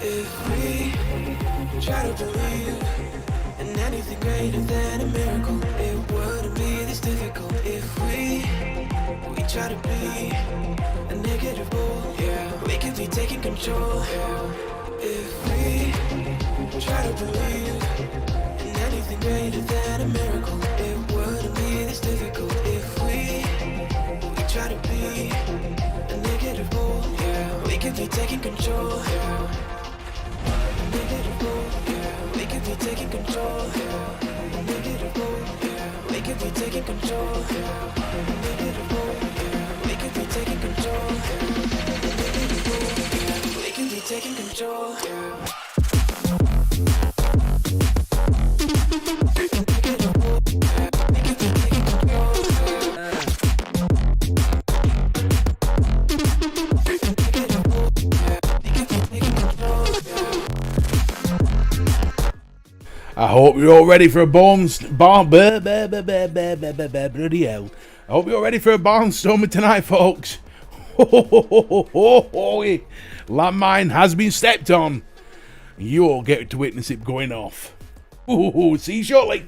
If we try to believe in anything greater than a miracle, it wouldn't be this difficult. If we try to be a negative bull, yeah, we could be taking control. If we try to believe in anything greater than a miracle, it wouldn't be this difficult. If we try to be a negative bull, yeah, we could be taking control. Negative bull, yeah, we could be taking control. Negative bull, yeah, we could be taking control. Negative bull, yeah, we could be taking control. Negative bull, yeah, we could be taking control. I hope you're all ready for a bloody hell. I hope you're ready for a barnstormer tonight, folks. Landmine has been stepped on. You all get to witness it going off. See you shortly.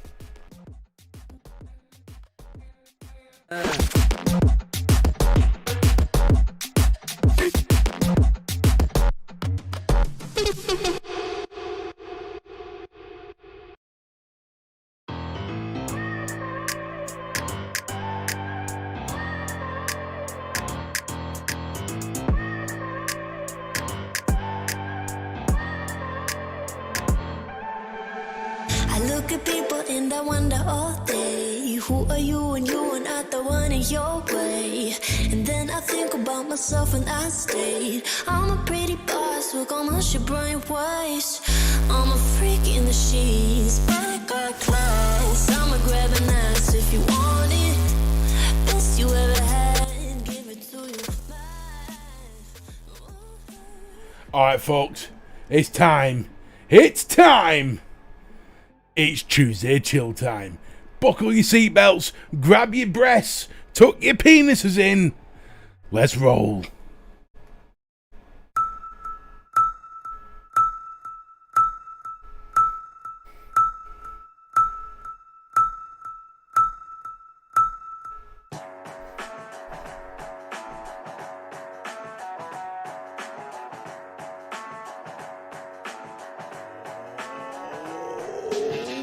I look at people and I wonder all day, who are you and you are not the one in your way. And then I think about myself and I state, I'm a pretty boss, look on my shit brain waste. I'm a freak in the sheets, but I got class. I'ma grab an ass if you want it, best you ever had, give it to you. Alright, folks, it's time. It's time. It's Tuesday chill time. Buckle your seatbelts, grab your breasts, tuck your penises in. Let's roll.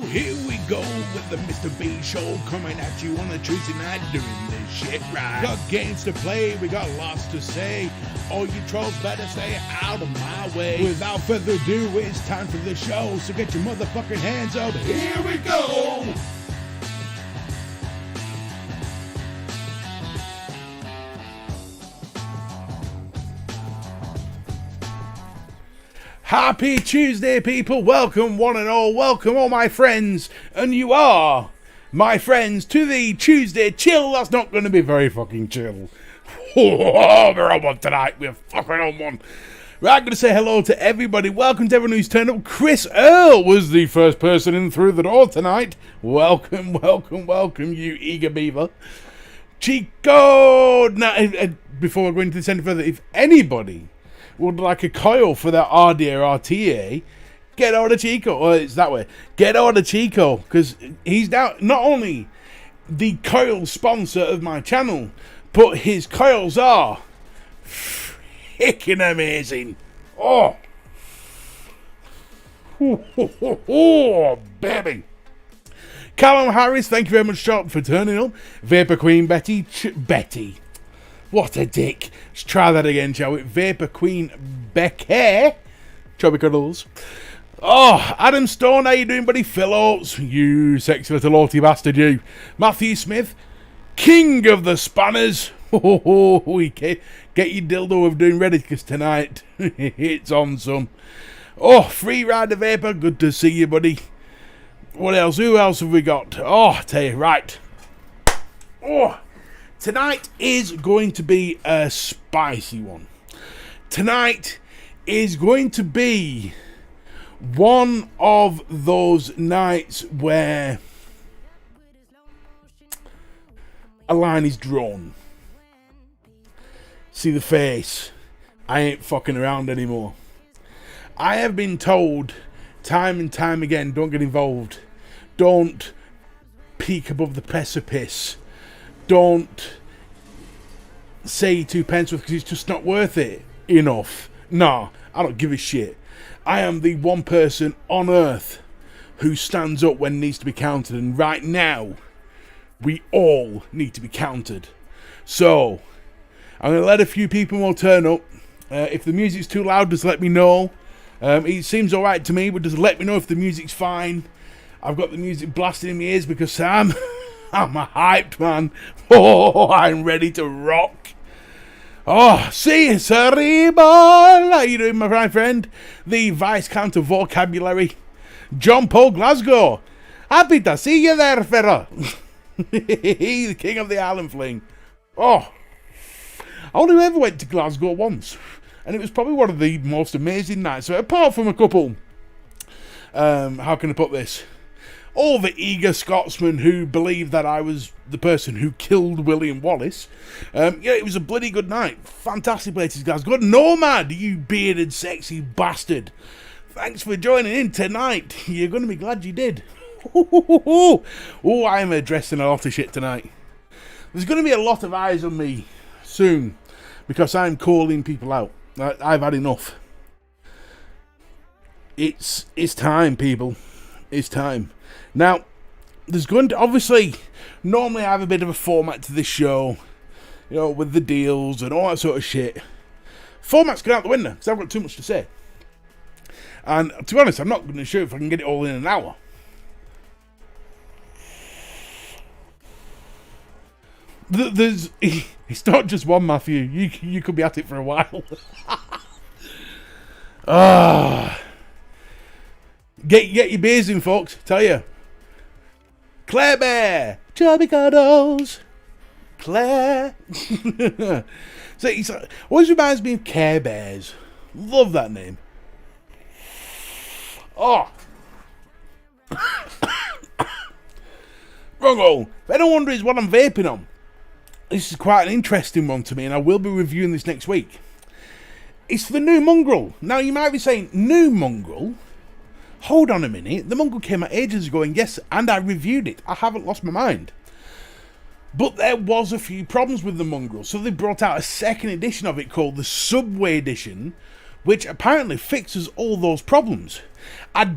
Here we go with the Mr. B show, coming at you on a Tuesday night doing this shit right. Got games to play, we got lots to say. All you trolls better stay out of my way. Without further ado, it's time for the show, so get your motherfucking hands up. Here we go! Happy Tuesday, people. Welcome, one and all. Welcome, all my friends. And you are my friends to the Tuesday chill. That's not going to be very fucking chill. We're on one tonight. We're fucking on one. Right, I'm going to say hello to everybody. Welcome to everyone who's turned up. Chris Earl was the first person in through the door tonight. Welcome, welcome, welcome, you eager beaver. Chico. Now, before I go into this any further, if anybody would like a coil for that RD or RTA, get on to Chico. Well, it's that way. Get on to Chico, because he's now not only the coil sponsor of my channel, but his coils are freaking amazing. Oh, baby. Callum Harris, thank you very much, Shop, for turning up. Vapor Queen Betty. What a dick. Let's try that again, shall we? Vapor Queen Becky. Chubby Cuddles. Oh, Adam Stone, how you doing, buddy? Phil Oates, you sexy little naughty bastard, you. Matthew Smith, king of the spanners. Get your dildo of doing ready, because tonight it's on some. Oh, Free Rider Vapor, good to see you, buddy. What else? Who else have we got? Oh, I tell you, right. Oh. Tonight is going to be a spicy one. Tonight is going to be one of those nights where a line is drawn. See the face. I ain't fucking around anymore. I have been told time and time again, don't get involved. Don't peek above the precipice. Don't say 2 pence worth because it's just not worth it enough. Nah, I don't give a shit. I am the one person on earth who stands up when needs to be counted, and right now we all need to be counted. So I'm going to let a few people more turn up. If the music's too loud, just let me know. It seems alright to me, but just let me know if the music's fine. I've got the music blasting in my ears because I'm a hyped man. Oh, I'm ready to rock. Oh, see, sorry, boy. How you doing, my friend? The Vice Counter Vocabulary, John Paul Glasgow. Happy to see you there, fella. The king of the island fling. Oh, I only ever went to Glasgow once, and it was probably one of the most amazing nights. So apart from a couple, how can I put this? All the eager Scotsmen who believed that I was the person who killed William Wallace. Yeah, it was a bloody good night. Fantastic places, guys. Good Nomad, you bearded, sexy bastard. Thanks for joining in tonight. You're going to be glad you did. Oh, I'm addressing a lot of shit tonight. There's going to be a lot of eyes on me soon because I'm calling people out. I've had enough. It's time, people. It's time. Now, there's going to, obviously, normally I have a bit of a format to this show, you know, with the deals and all that sort of shit. Format's gone out the window, because I've got too much to say. And, to be honest, I'm not going to show if I can get it all in an hour. It's not just one, Matthew. You could be at it for a while. Get your beers in, folks, tell you. Claire Bear, Chubby Cuddles, Claire. So it's always reminds me of Care Bears. Love that name. Oh. Wrong. If anyone wonders what I'm vaping on, this is quite an interesting one to me, and I will be reviewing this next week. It's the new Mongrel. Now, you might be saying, new Mongrel? Hold on a minute, the Mongrel came out ages ago, and yes, and I reviewed it. I haven't lost my mind. But there was a few problems with the Mongrel, so they brought out a second edition of it called the Subway Edition, which apparently fixes all those problems. I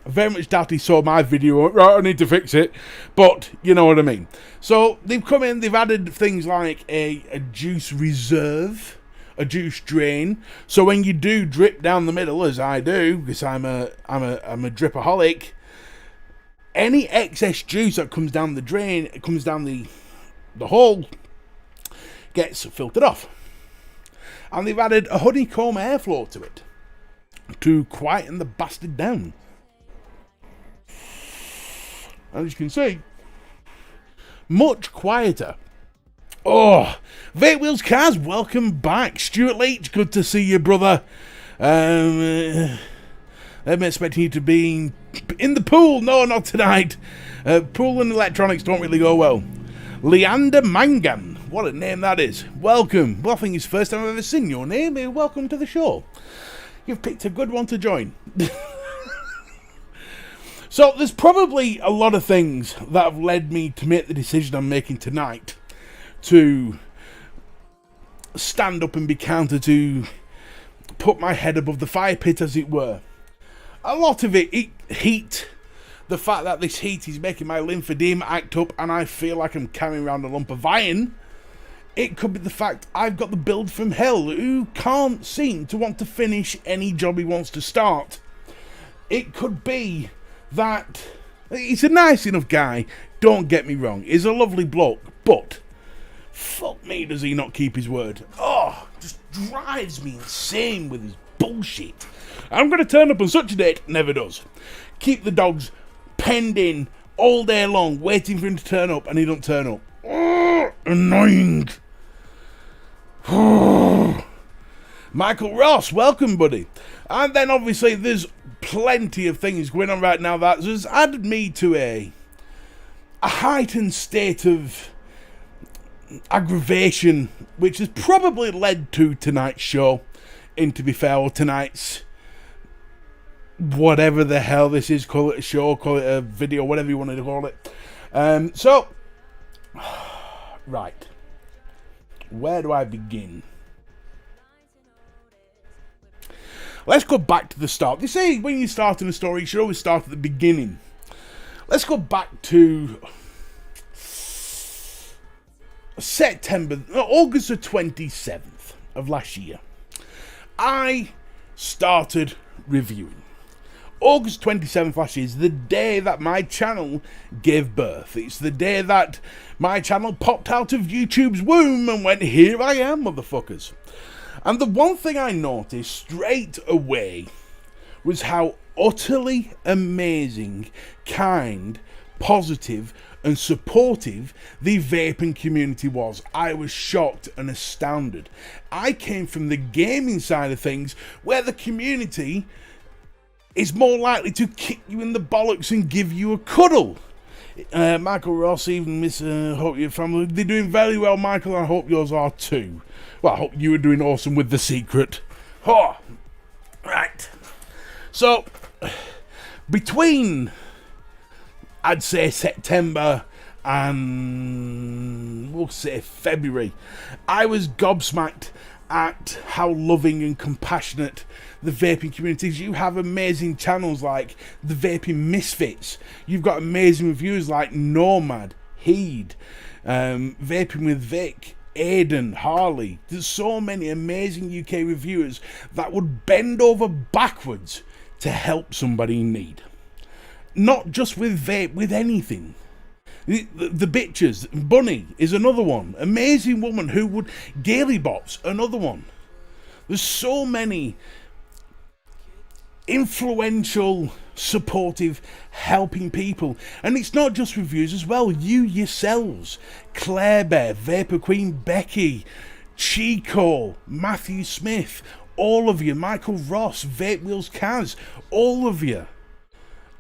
very much doubt he saw my video, right, I need to fix it, but you know what I mean. So they've come in, they've added things like a juice reserve, a juice drain, so when you do drip down the middle, as I do, because I'm a dripaholic, any excess juice that comes down the drain, it comes down the hole, gets filtered off. And they've added a honeycomb airflow to it to quieten the bastard down. And as you can see, much quieter. Oh, Vape Wheels Cars, welcome back. Stuart Leach, good to see you, brother. I'm expecting you to be in the pool. No, not tonight. Pool and electronics don't really go well. Leander Mangan, what a name that is. Welcome. Well, I think it's the first time I've ever seen your name. Welcome to the show. You've picked a good one to join. So, there's probably a lot of things that have led me to make the decision I'm making tonight to stand up and be counted, to put my head above the fire pit, as it were. A lot of it heat. The fact that this heat is making my lymphedema act up and I feel like I'm carrying around a lump of iron. It could be the fact I've got the build from hell who can't seem to want to finish any job he wants to start. It could be that he's a nice enough guy, don't get me wrong, he's a lovely bloke, but fuck me does he not keep his word. Oh, just drives me insane with his bullshit. I'm going to turn up on such a date, never does. Keep the dogs penned in all day long, waiting for him to turn up, and he don't turn up. Oh, annoying. Oh. Michael Ross, welcome, buddy. And then obviously there's plenty of things going on right now that has added me to a heightened state of aggravation, which has probably led to tonight's show, in to be fair, or tonight's whatever the hell this is, call it a show, call it a video, whatever you want to call it. Right. Where do I begin? Let's go back to the start. They say when you start in a story, you should always start at the beginning. Let's go back to August the 27th of last year. I started reviewing. August 27th last year is the day that my channel gave birth. It's the day that my channel popped out of YouTube's womb and went, here I am, motherfuckers. And the one thing I noticed straight away was how utterly amazing, kind, positive and supportive the vaping community was. I was shocked and astounded. I came from the gaming side of things, where the community is more likely to kick you in the bollocks and give you a cuddle. Michael Ross, even Miss hope your family, they're doing very well, Michael. I hope yours are too. Well, I hope you were doing awesome with The Secret. Oh, right. So, between, I'd say, September and, we'll say, February, I was gobsmacked at how loving and compassionate the vaping community is. You have amazing channels like the Vaping Misfits. You've got amazing reviewers like Nomad, Heed, Vaping with Vic, Aiden, Harley. There's so many amazing UK reviewers that would bend over backwards to help somebody in need. Not just with vape, with anything. The bitches, Bunny is another one. Amazing woman who would, Gaily Bops, another one. There's so many influential, supportive, helping people. And it's not just reviews as well. You yourselves, Claire Bear, Vapor Queen Becky, Chico, Matthew Smith, all of you, Michael Ross, Vape Wheels Kaz, all of you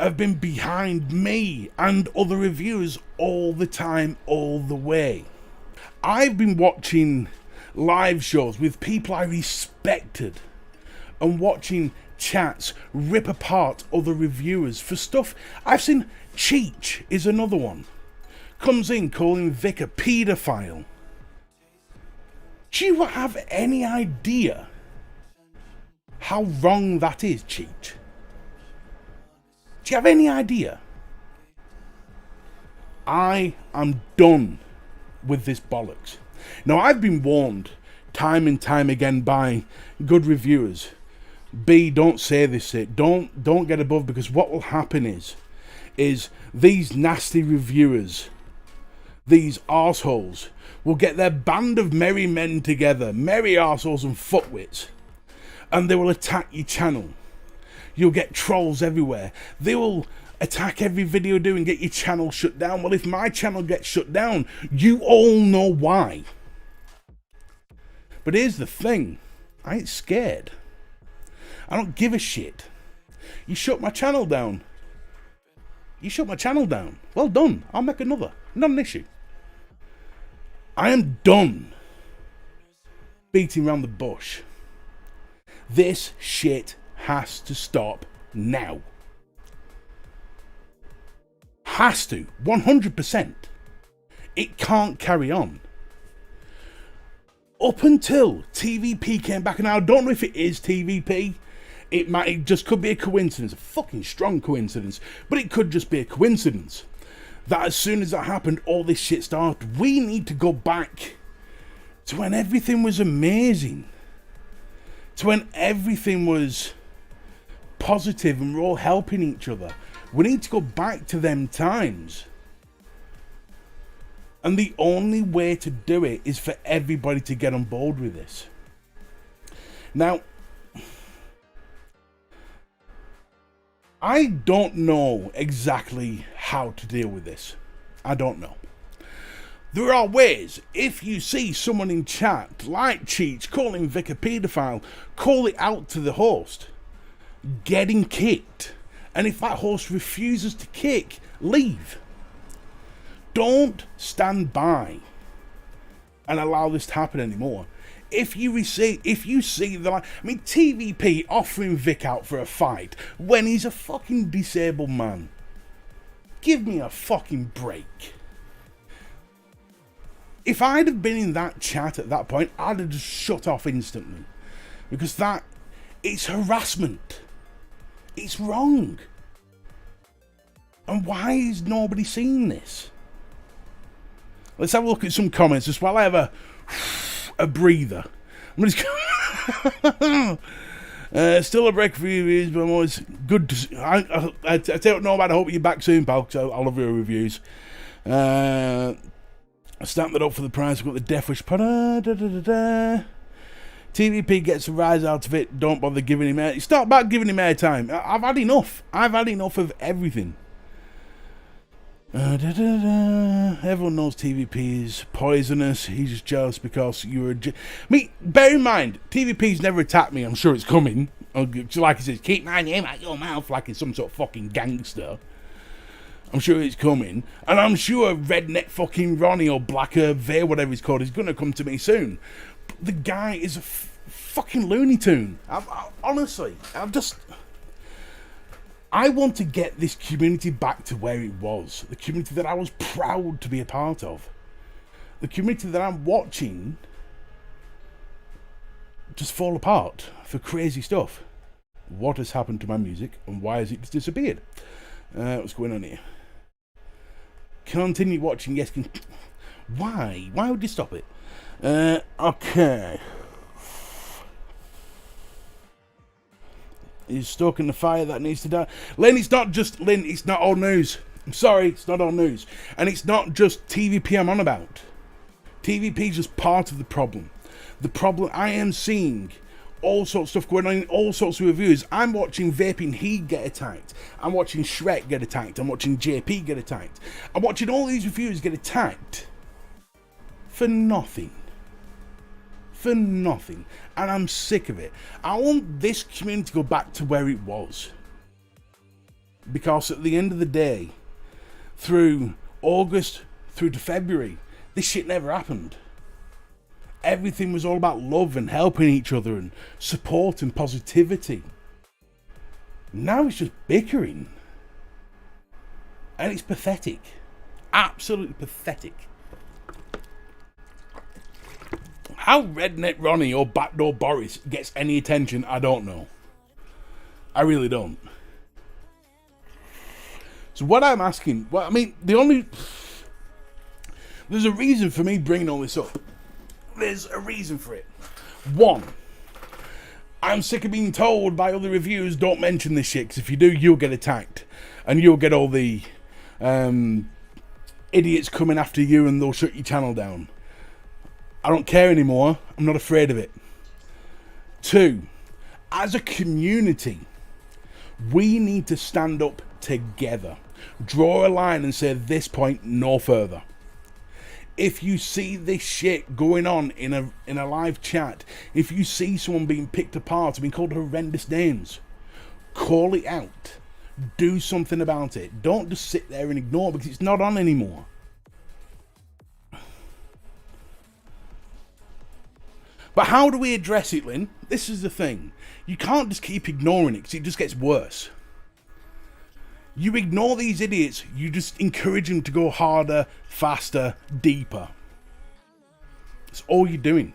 have been behind me and other reviewers all the time, all the way. I've been watching live shows with people I respected and watching chats rip apart other reviewers for stuff I've seen. Cheech is another one. Comes in calling Vic a paedophile. Do you have any idea how wrong that is, Cheech? Do you have any idea? I am done with this bollocks. Now, I've been warned time and time again by good reviewers. B, don't say this shit. Don't get above, because what will happen is these nasty reviewers, these arseholes, will get their band of merry men together, merry arseholes and fuckwits, and they will attack your channel. You'll get trolls everywhere. They will attack every video I do and get your channel shut down. Well, if my channel gets shut down, you all know why. But here's the thing. I ain't scared. I don't give a shit. You shut my channel down. You shut my channel down. Well done. I'll make another. Not an issue. I am done beating around the bush. This shit has to stop now. Has to. 100%. It can't carry on. Up until TVP came back, and I don't know if it is TVP. It just could be a coincidence, a fucking strong coincidence, but it could just be a coincidence that as soon as that happened, all this shit started. We need to go back to when everything was amazing, to when everything was positive and we're all helping each other. We need to go back to them times. And the only way to do it is for everybody to get on board with this. Now, I don't know exactly how to deal with this. I don't know. There are ways. If you see someone in chat, like Cheech, calling Vic a paedophile, call it out to the host. Getting kicked. And if that host refuses to kick, leave. Don't stand by and allow this to happen anymore. if you see the, I mean, TVP offering Vic out for a fight when he's a fucking disabled man. Give me a fucking break. If I'd have been in that chat at that point, I'd have just shut off instantly. Because it's harassment. It's wrong. And why is nobody seeing this? Let's have a look at some comments just while I have a breather. I'm just still a break for you, but I'm always good to I don't know about. I hope you're back soon, pal, because I love your reviews. I stamped that up for the prize. I've got the Death Wish. TVP gets a rise out of it. Don't bother giving him air. It's not about giving him airtime. I've had enough. I've had enough of everything. Everyone knows TVP is poisonous. He's just jealous because you're I mean, bear in mind, TVP's never attacked me. I'm sure it's coming. Like he says, keep my name out your mouth like it's some sort of fucking gangster. I'm sure it's coming. And I'm sure Redneck fucking Ronnie or Blacker Vay, whatever he's called, is going to come to me soon. But the guy is a fucking Looney Tune. Honestly, I want to get this community back to where it was. The community that I was proud to be a part of. The community that I'm watching just fall apart for crazy stuff. What has happened to my music and why has it disappeared? What's going on here? Continue watching, yes. Why? Why would you stop it? Okay. He's stoking the fire that needs to die. Lynn, it's not all news. I'm sorry, it's not all news. And it's not just TVP I'm on about. TVP is just part of the problem. The problem, I am seeing all sorts of stuff going on in all sorts of reviews. I'm watching Vaping He get attacked. I'm watching Shrek get attacked. I'm watching JP get attacked. I'm watching all these reviews get attacked for nothing. For nothing. And I'm sick of it. I want this community to go back to where it was. Because at the end of the day, through August through to February, this shit never happened. Everything was all about love and helping each other and support and positivity. Now it's just bickering. And it's pathetic. Absolutely pathetic. How Redneck Ronnie or Backdoor Boris gets any attention, I don't know. I really don't. So what I'm asking, well, I mean, there's a reason for me bringing all this up. There's a reason for it. One, I'm sick of being told by other reviewers, don't mention this shit, because if you do, you'll get attacked. And you'll get all the idiots coming after you and they'll shut your channel down. I don't care anymore. I'm not afraid of it. Two, as a community, we need to stand up together. Draw a line and say, this point, no further. If you see this shit going on in a live chat, if you see someone being picked apart and being called horrendous names, call it out. Do something about it. Don't just sit there and ignore it because it's not on anymore. But how do we address it, Lynn? This is the thing. You can't just keep ignoring it because it just gets worse. You ignore these idiots, you just encourage them to go harder, faster, deeper. That's all you're doing.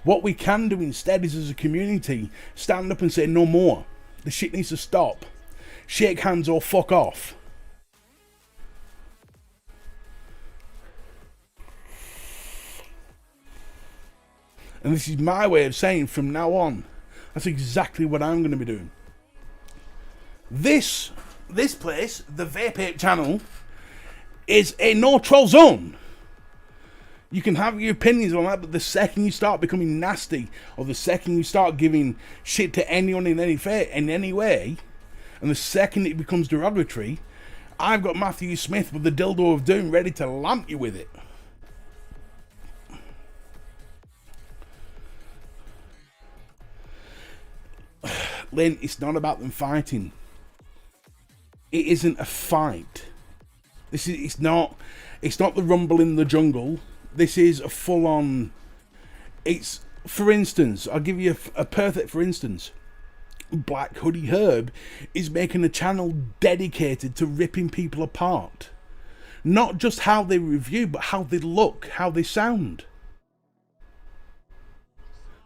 What we can do instead is, as a community, stand up and say no more. The shit needs to stop. Shake hands or fuck off. And this is my way of saying from now on, that's exactly what I'm going to be doing. This place, the VapeApe channel, is a no troll zone. You can have your opinions on that, but the second you start becoming nasty, or the second you start giving shit to anyone in any way, and the second it becomes derogatory, I've got Matthew Smith with the dildo of doom ready to lamp you with it. Lynn, it's not about them fighting. It isn't a fight. It's not the rumble in the jungle. This is a full-on. It's For instance, I'll give you a perfect for instance. Black Hoodie Herb is making a channel dedicated to ripping people apart. Not just how they review, but how they look, how they sound.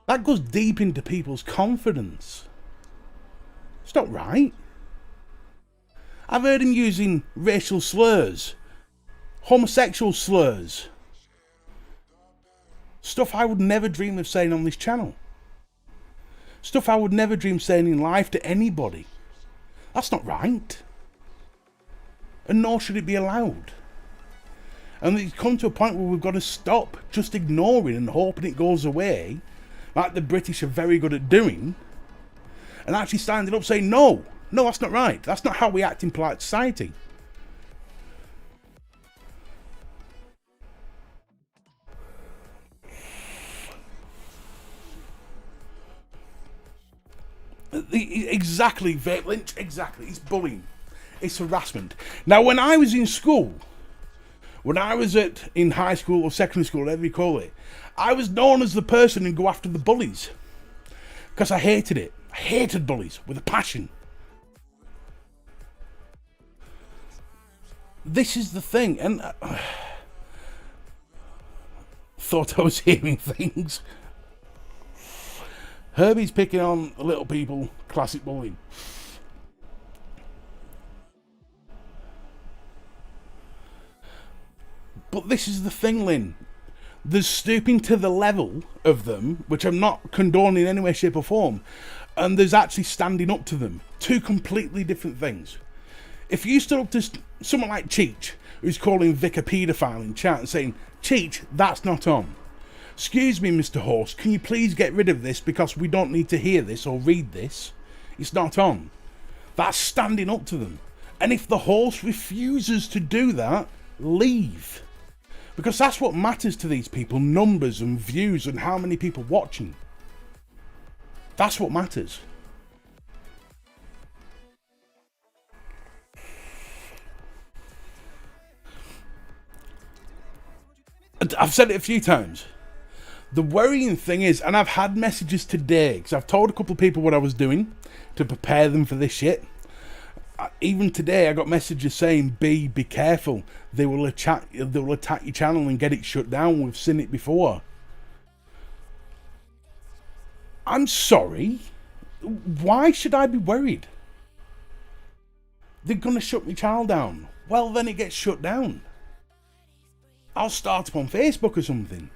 That goes deep into people's confidence. It's not right. I've heard him using racial slurs, homosexual slurs. Stuff I would never dream of saying on this channel. Stuff I would never dream saying in life to anybody. That's not right. And nor should it be allowed. And it's come to a point where we've got to stop just ignoring and hoping it goes away, like the British are very good at doing, and actually standing up saying, no, that's not right. That's not how we act in polite society. Exactly, Vape Lynch, exactly. It's bullying. It's harassment. Now, when I was in school, when I was in high school or secondary school, whatever you call it, I was known as the person who'd go after the bullies. Because I hated it. I hated bullies with a passion. This is the thing, and thought I was hearing things. Herbie's picking on little people, classic bullying. But this is the thing, Lynn. There's stooping to the level of them, which I'm not condoning in any way, shape or form, and there's actually standing up to them. Two completely different things. If you stood up to someone like Cheech, who's calling Vic a paedophile in chat and saying, Cheech, that's not on. Excuse me, Mr. Horse, can you please get rid of this because we don't need to hear this or read this? It's not on. That's standing up to them. And if the horse refuses to do that, leave. Because that's what matters to these people, numbers and views and how many people watching. That's what matters. I've said it a few times. The worrying thing is, and I've had messages today, because I've told a couple of people what I was doing to prepare them for this shit. Even today I got messages saying, be careful, they will attack your channel and get it shut down. We've seen it before. I'm sorry, why should I be worried? They're gonna shut my channel down. Well, then it gets shut down. I'll start up on Facebook or something.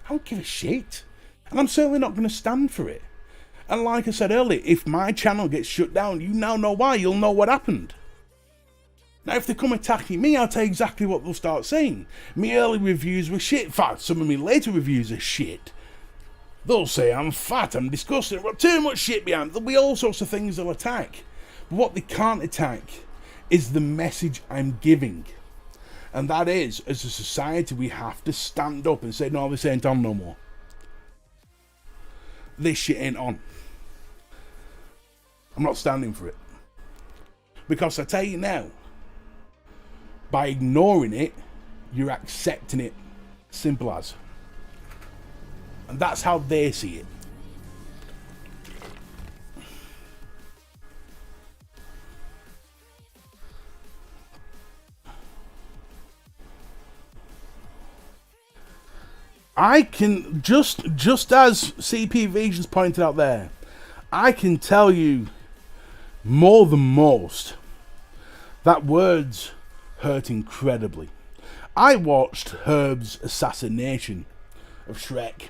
I don't give a shit. And I'm certainly not going to stand for it. And like I said earlier, if my channel gets shut down, you now know why. You'll know what happened. Now, if they come attacking me, I'll tell you exactly what they'll start saying. My early reviews were shit. In fact, some of my later reviews are shit. They'll say I'm fat, I'm disgusting, I've got too much shit behind. There'll be all sorts of things they'll attack. But what they can't attack is the message I'm giving. And that is, as a society, we have to stand up and say, no, this ain't on no more. This shit ain't on. I'm not standing for it. Because I tell you now, by ignoring it, you're accepting it. Simple as. And that's how they see it. I can, just as CP Visions pointed out there, I can tell you more than most that words hurt incredibly. I watched Herb's assassination of Shrek.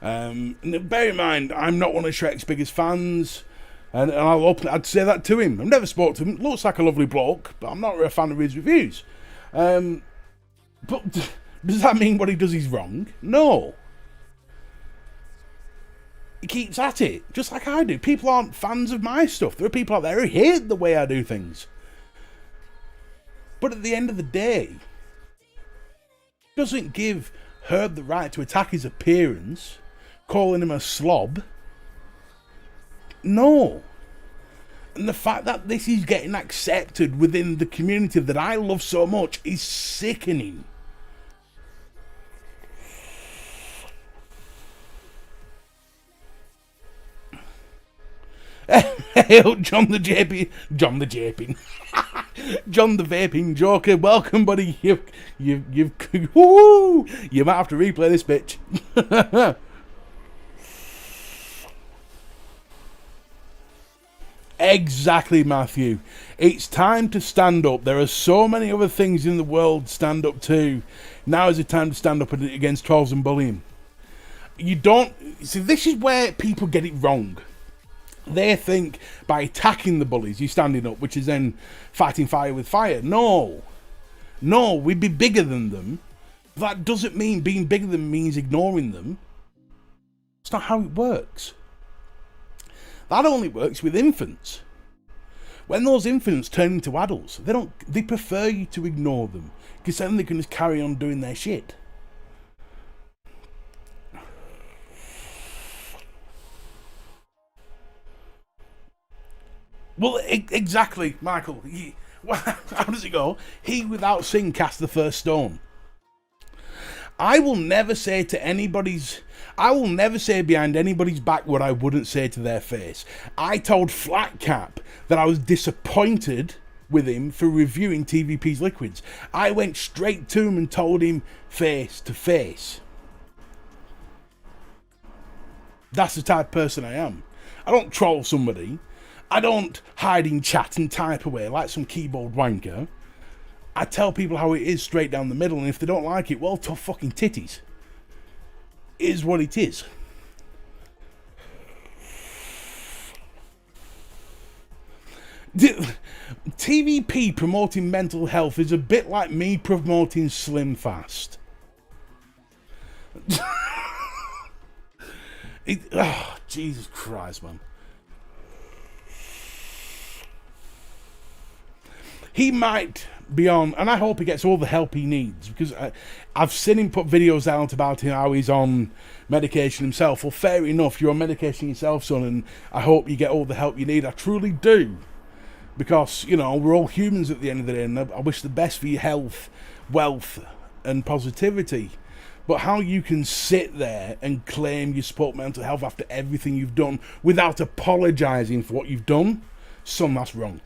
And bear in mind, I'm not one of Shrek's biggest fans, and I'd say that to him. I've never spoke to him. Looks like a lovely bloke, but I'm not a fan of his reviews. But does that mean what he does is wrong? No. He keeps at it, just like I do. People aren't fans of my stuff. There are people out there who hate the way I do things. But at the end of the day, it doesn't give Herb the right to attack his appearance, calling him a slob. No. And the fact that this is getting accepted within the community that I love so much is sickening. Hail John the JP, John the JP, John the Vaping Joker. Welcome, buddy. Woo! You might have to replay this bitch. Exactly, Matthew. It's time to stand up. There are so many other things in the world to stand up to. Now is the time to stand up against trolls and bullying. You don't... See, this is where people get it wrong. They think by attacking the bullies, you're standing up, which is then fighting fire with fire. No, we'd be bigger than them. That doesn't mean being bigger than them means ignoring them. It's not how it works. That only works with infants. When those infants turn into adults, they prefer you to ignore them, because then they can just carry on doing their shit. Well, exactly, Michael. How does it go? He without sin cast the first stone. I will never say behind anybody's back what I wouldn't say to their face. I told Flatcap that I was disappointed with him for reviewing TVP's liquids. I went straight to him and told him face to face. That's the type of person I am. I don't troll somebody. I don't hide in chat and type away like some keyboard wanker. I tell people how it is straight down the middle, and if they don't like it, well, tough fucking titties. It is what it is. TVP promoting mental health is a bit like me promoting Slim Fast. Jesus Christ, man. He might be on, and I hope he gets all the help he needs, because I've seen him put videos out about how he's on medication himself. Well, fair enough, you're on medication yourself, son, and I hope you get all the help you need. I truly do, because, you know, we're all humans at the end of the day, and I wish the best for your health, wealth, and positivity. But how you can sit there and claim you support mental health after everything you've done without apologising for what you've done, son, that's wrong.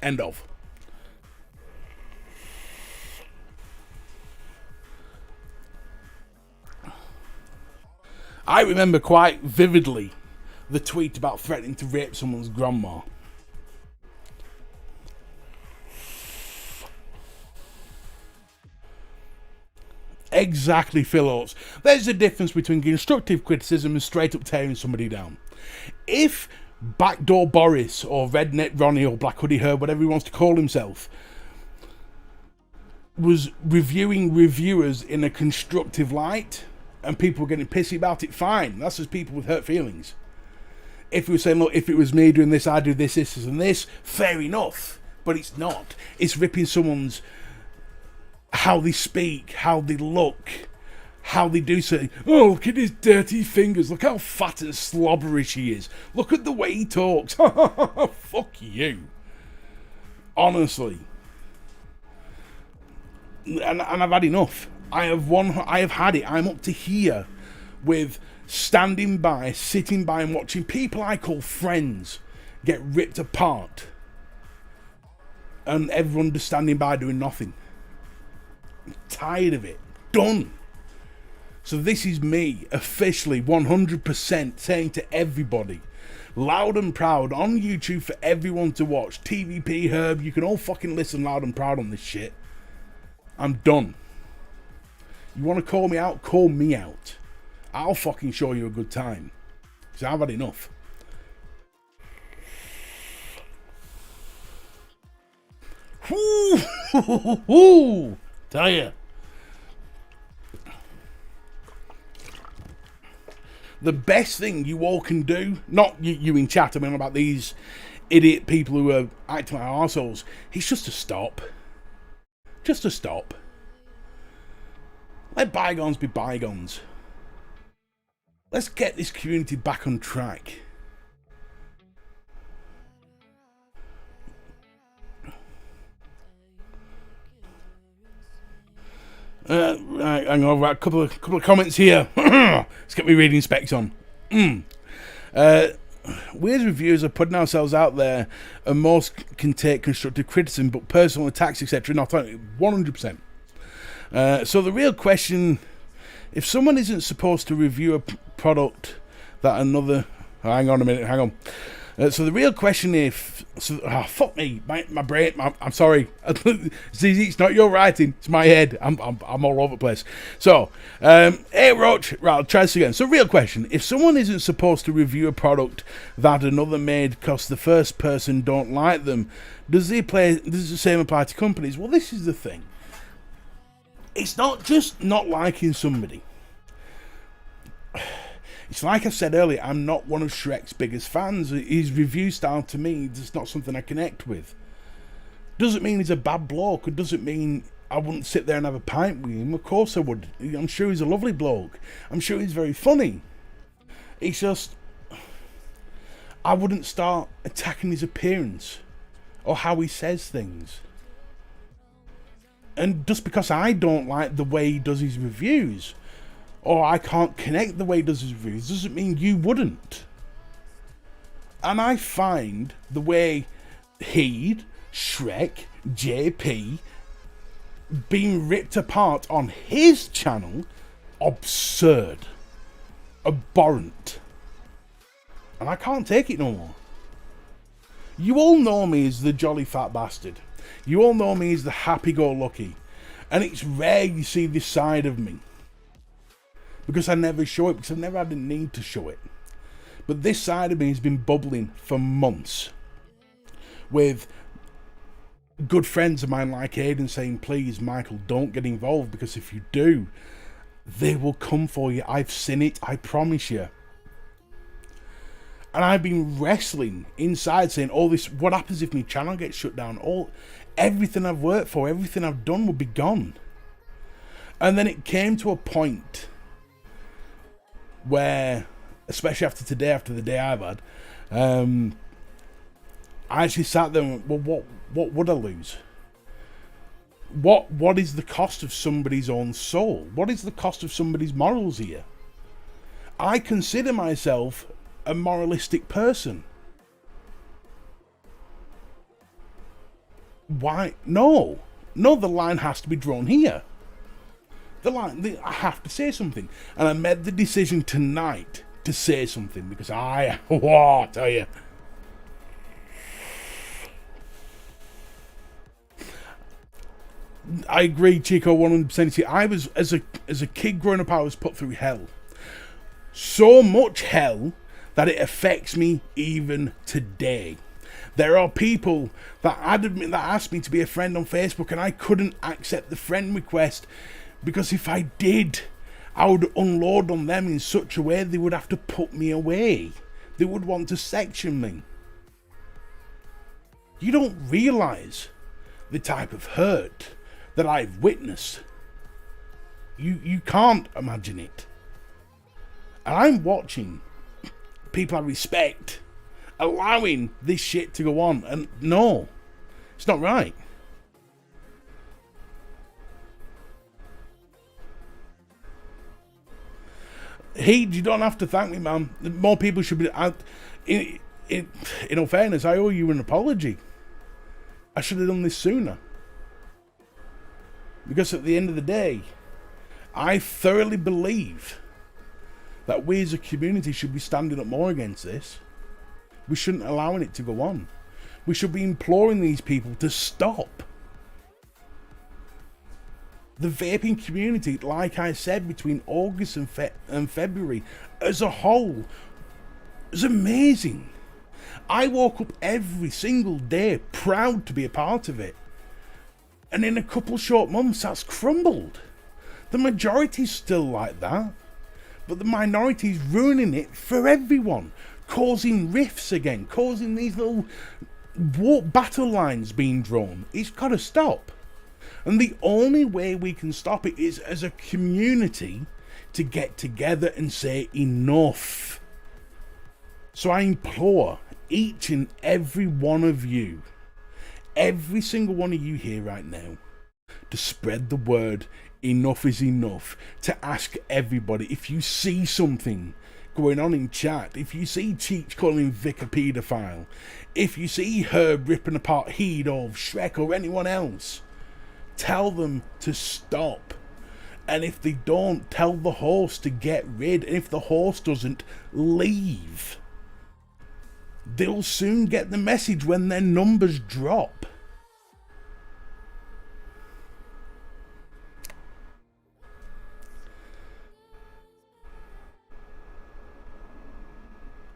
End of. I remember quite vividly the tweet about threatening to rape someone's grandma. Exactly, Phil Oates. There's a difference between constructive criticism and straight up tearing somebody down. If Backdoor Boris or Redneck Ronnie or Black Hoodie Herb, whatever he wants to call himself, was reviewing reviewers in a constructive light and people were getting pissy about it, fine. That's just people with hurt feelings. If we were saying, look, if it was me doing this, I'd do this, this, and this, fair enough. But it's not. It's ripping someone's how they speak, how they look, how they do something. Oh, look at his dirty fingers. Look how fat and slobberish he is. Look at the way he talks. Fuck you. Honestly. And I've had enough. I have had it. I'm up to here with standing by, sitting by and watching people I call friends get ripped apart. And everyone just standing by doing nothing. I'm tired of it. Done. So this is me, officially, 100% saying to everybody, loud and proud, on YouTube for everyone to watch, TVP, Herb, you can all fucking listen loud and proud on this shit. I'm done. You want to call me out? Call me out. I'll fucking show you a good time. Because I've had enough. Whoo! Tell you. The best thing you all can do, not you in chat, I mean about these idiot people who are acting like arseholes, it's just to stop. Just to stop. Let bygones be bygones. Let's get this community back on track. Right, hang on, right, a couple of comments here. Let's get my reading specs on. we as reviewers are putting ourselves out there, and most can take constructive criticism, but personal attacks, etc., not 100%. So the real question, if someone isn't supposed to review a product that another... hang on a minute, hang on. So the real question fuck me, my brain, I'm sorry. It's not your writing, it's my head. I'm all over the place. So, hey Roach, right, I'll try this again. So real question, if someone isn't supposed to review a product that another made because the first person don't like them, does the same apply to companies? Well, this is the thing. It's not just not liking somebody. It's like I said earlier, I'm not one of Shrek's biggest fans. His review style to me is not something I connect with. Doesn't mean he's a bad bloke. It doesn't mean I wouldn't sit there and have a pint with him. Of course I would. I'm sure he's a lovely bloke. I'm sure he's very funny. It's just, I wouldn't start attacking his appearance or how he says things. And just because I don't like the way he does his reviews, or I can't connect the way he does his reviews, doesn't mean you wouldn't. And I find the way he, Shrek, JP, being ripped apart on his channel absurd. Abhorrent. And I can't take it no more. You all know me as the jolly fat bastard. You all know me as the happy-go-lucky. And it's rare you see this side of me. Because I never show it, because I've never had the need to show it. But this side of me has been bubbling for months. With good friends of mine like Aidan saying, please, Michael, don't get involved, because if you do, they will come for you. I've seen it, I promise you. And I've been wrestling inside saying, oh, this, what happens if my channel gets shut down? Everything I've worked for, everything I've done will be gone. And then it came to a point where, especially after today, after the day I've had, I actually sat there and went, well, what would I lose? What is the cost of somebody's own soul? What is the cost of somebody's morals here? I consider myself a moralistic person. Why? No, the line has to be drawn here. I have to say something, and I made the decision tonight to say something because I tell you, I agree, Chico, 100%. See, I was as a kid growing up, I was put through hell, so much hell that it affects me even today. There are people that asked me to be a friend on Facebook, and I couldn't accept the friend request. Because if I did, I would unload on them in such a way they would have to put me away. They would want to section me. You don't realise the type of hurt that I've witnessed. You can't imagine it. And I'm watching people I respect allowing this shit to go on. And no, it's not right. You don't have to thank me, man. More people should be... In all fairness, I owe you an apology. I should have done this sooner. Because at the end of the day, I thoroughly believe that we as a community should be standing up more against this. We shouldn't allowing it to go on. We should be imploring these people to stop. The vaping community, like I said, between August and February, as a whole, is amazing. I woke up every single day proud to be a part of it. And in a couple short months, that's crumbled. The majority's still like that. But the minority's ruining it for everyone. Causing rifts again. Causing these little battle lines being drawn. It's got to stop. And the only way we can stop it is as a community to get together and say enough. So I implore each and every one of you, every single one of you here right now, to spread the word enough is enough. To ask everybody, if you see something, going on in chat, if you see Cheech calling Vic a paedophile, if you see her ripping apart Heed or Shrek or anyone else, tell them to stop. And if they don't, tell the host to get rid. And if the host doesn't, leave. They'll soon get the message when their numbers drop.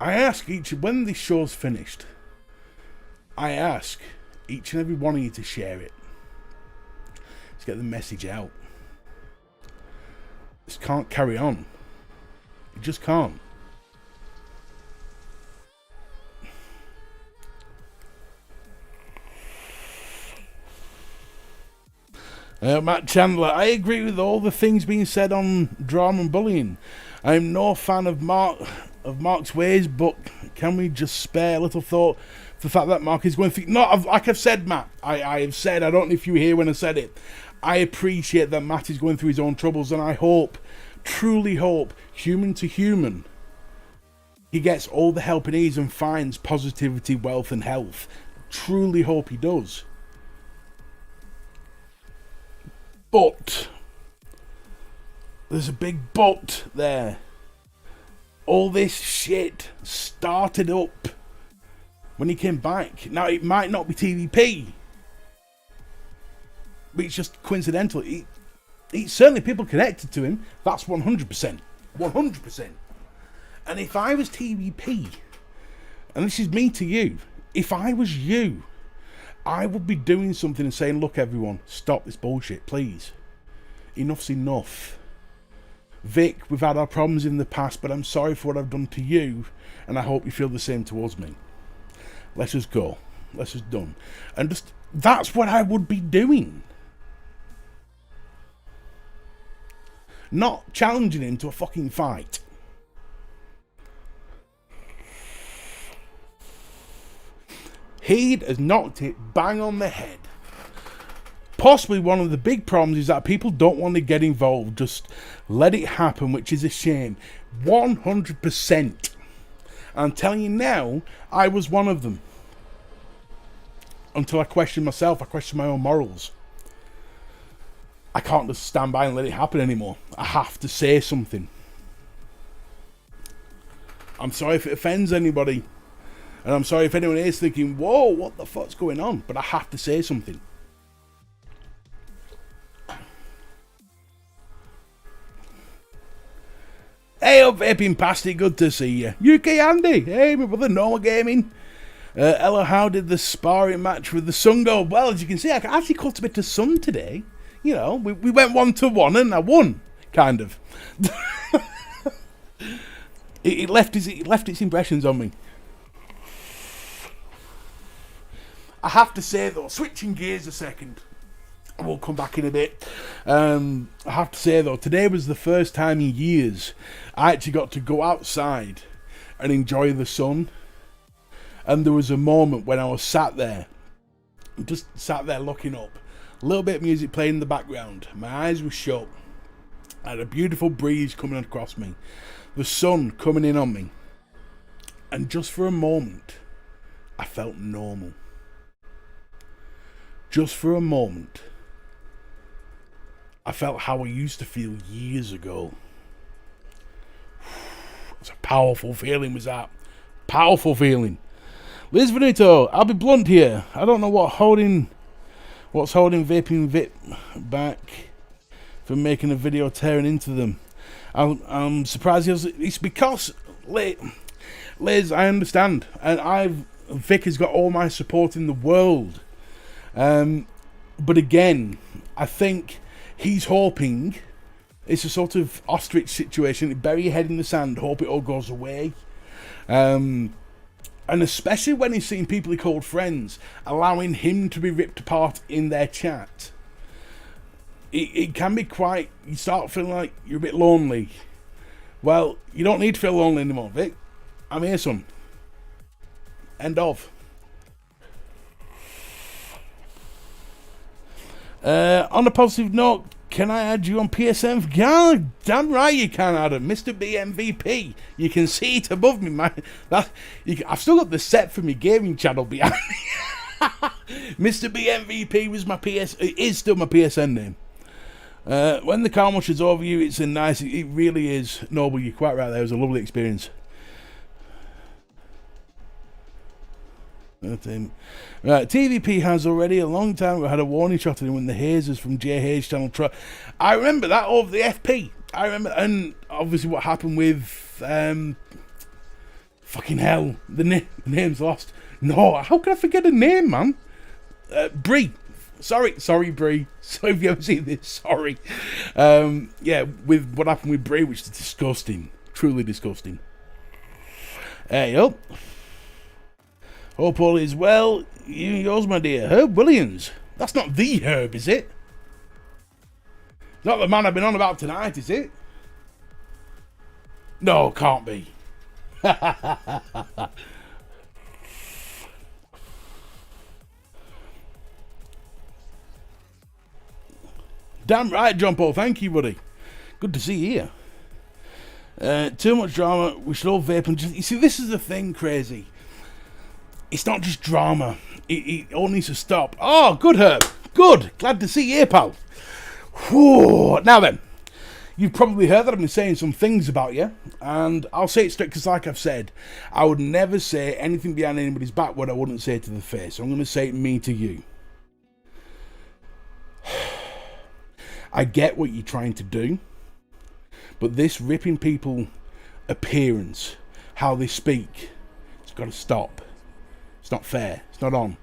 I ask when this show's finished, I ask each and every one of you to share it. Let's get the message out. This can't carry on. It just can't. Matt Chandler, I agree with all the things being said on drama and bullying. I'm no fan of Mark's ways, but can we just spare a little thought for the fact that Mark is going through... like I've said, Matt, I have said, I don't know if you were here when I said it, I appreciate that Matt is going through his own troubles, and I hope, truly hope, human to human, he gets all the help he needs and finds positivity, wealth and health. Truly hope he does. But there's a big but there. All this shit started up when he came back. Now, it might not be TVP, but it's just coincidental. It's certainly people connected to him. That's 100%. 100%. And if I was TVP, and this is me to you, if I was you, I would be doing something and saying, look everyone, stop this bullshit, please. Enough's enough. Vic, we've had our problems in the past, but I'm sorry for what I've done to you, and I hope you feel the same towards me. Let's just go. Let's just done. And just, that's what I would be doing. Not challenging him to a fucking fight. Heed has knocked it bang on the head. Possibly one of the big problems is that people don't want to get involved. Just let it happen, which is a shame. 100%. I'm telling you now, I was one of them. Until I questioned myself, I questioned my own morals. I can't just stand by and let it happen anymore. I have to say something. I'm sorry if it offends anybody. And I'm sorry if anyone is thinking, whoa, what the fuck's going on? But I have to say something. Hey up, Vaping Pasty, good to see you. UK Andy, hey, my brother, Normal Gaming. Ella, how did the sparring match with the Sun go? Well, as you can see, I actually caught a bit of Sun today. You know, we went 1-1 and I won, kind of. it left its impressions on me. I have to say though, switching gears a second, we'll come back in a bit. I have to say though, today was the first time in years I actually got to go outside and enjoy the sun. And there was a moment when I was sat there looking up, a little bit of music playing in the background, my eyes were shut, I had a beautiful breeze coming across me, the sun coming in on me, and just for a moment I felt normal. Just for a moment, I felt how I used to feel years ago. It's a powerful feeling, was that? Powerful feeling. Liz Veneto, I'll be blunt here. I don't know what's holding Vaping Vip back from making a video tearing into them. I'm surprised it's because, Liz, I understand. And Vic has got all my support in the world. But again, I think he's hoping it's a sort of ostrich situation. Bury your head in the sand, hope it all goes away. And especially when he's seeing people he called friends allowing him to be ripped apart in their chat. It can be quite... You start feeling like you're a bit lonely. Well, you don't need to feel lonely anymore, Vic. I'm here, son. End of. On a positive note, Can I add you on PSN? Yeah, damn right you can, Adam. Mr. BMVP. You can see it above me, man. I've still got the set for my gaming channel behind me. Mr. BMVP was is still my PSN name. When the car wash is over you, it's a nice, it really is. Noble, you're quite right there. It was a lovely experience. Right, TVP has already a long time had a warning shot at him when the hazers from JH channel I remember that over the FP. I remember, and obviously what happened with fucking hell, the name's lost. No, how can I forget a name, man? Bree. Sorry, Bree. Sorry if you ever seen this. Sorry. Yeah, with what happened with Bree, which is disgusting, truly disgusting. Hey, yo. Hope all is well. Yours, my dear. Herb Williams. That's not the Herb, is it? Not the man I've been on about tonight, is it? No, can't be. Damn right, John Paul. Thank you, buddy. Good to see you here. Too much drama. We should all vape and just... You see, this is the thing, crazy. It's not just drama. It all needs to stop. Oh, good, Herb. Good. Glad to see you here, pal. Whew. Now then, you've probably heard that I've been saying some things about you, and I'll say it straight because, like I've said, I would never say anything behind anybody's back what I wouldn't say to the face. So I'm going to say it me to you. I get what you're trying to do, but this ripping people appearance, how they speak, it's got to stop. It's not fair. It's not on.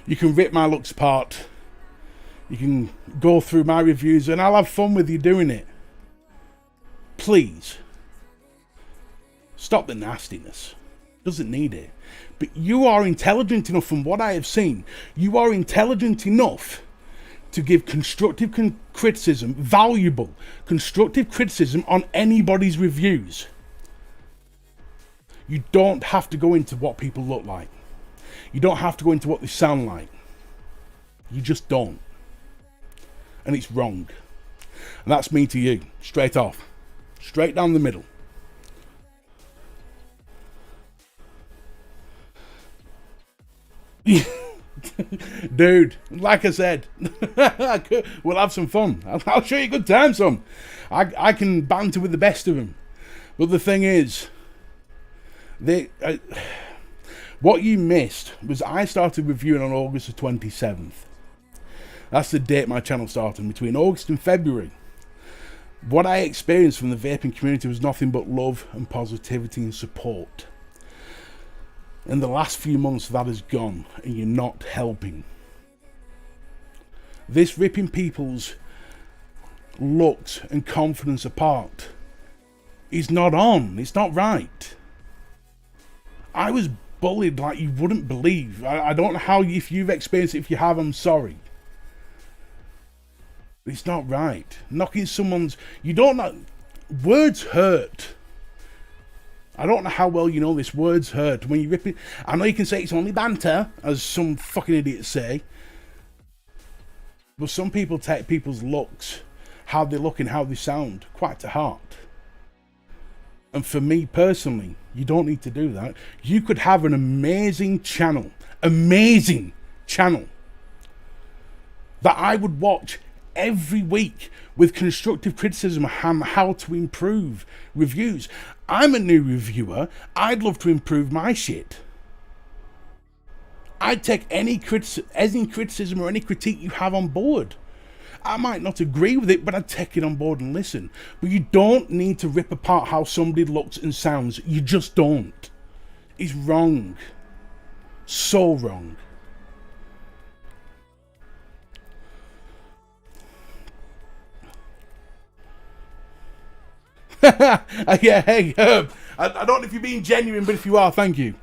You can rip my looks apart. You can go through my reviews and I'll have fun with you doing it. Please. Stop the nastiness. Doesn't need it. But you are intelligent enough, from what I have seen, you are intelligent enough to give constructive criticism, valuable constructive criticism on anybody's reviews. You don't have to go into what people look like. You don't have to go into what they sound like. You just don't. And it's wrong. And that's me to you. Straight off. Straight down the middle. Dude, like I said, we'll have some fun. I'll show you a good time, son. I can banter with the best of them. But the thing is, what you missed was I started reviewing on August the 27th. That's the date my channel started. Between August and February, what I experienced from the vaping community was nothing but love and positivity and support. In the last few months, that has gone, and you're not helping. This ripping people's looks and confidence apart is not on. It's not right. I was bullied like you wouldn't believe. I don't know how, if you've experienced it. If you have, I'm sorry. It's not right. Knocking someone's... You don't know... Words hurt. I don't know how well you know this. Words hurt. When you rip it... I know you can say it's only banter, as some fucking idiots say. But some people take people's looks, how they look and how they sound, quite to heart. And for me personally, you don't need to do that. You could have an amazing channel. Amazing channel. That I would watch every week with constructive criticism on how to improve reviews. I'm a new reviewer. I'd love to improve my shit. I'd take any criticism or any critique you have on board. I might not agree with it, but I'd take it on board and listen. But you don't need to rip apart how somebody looks and sounds. You just don't. It's wrong. So wrong. Yeah, hey, I don't know if you're being genuine, but if you are, thank you.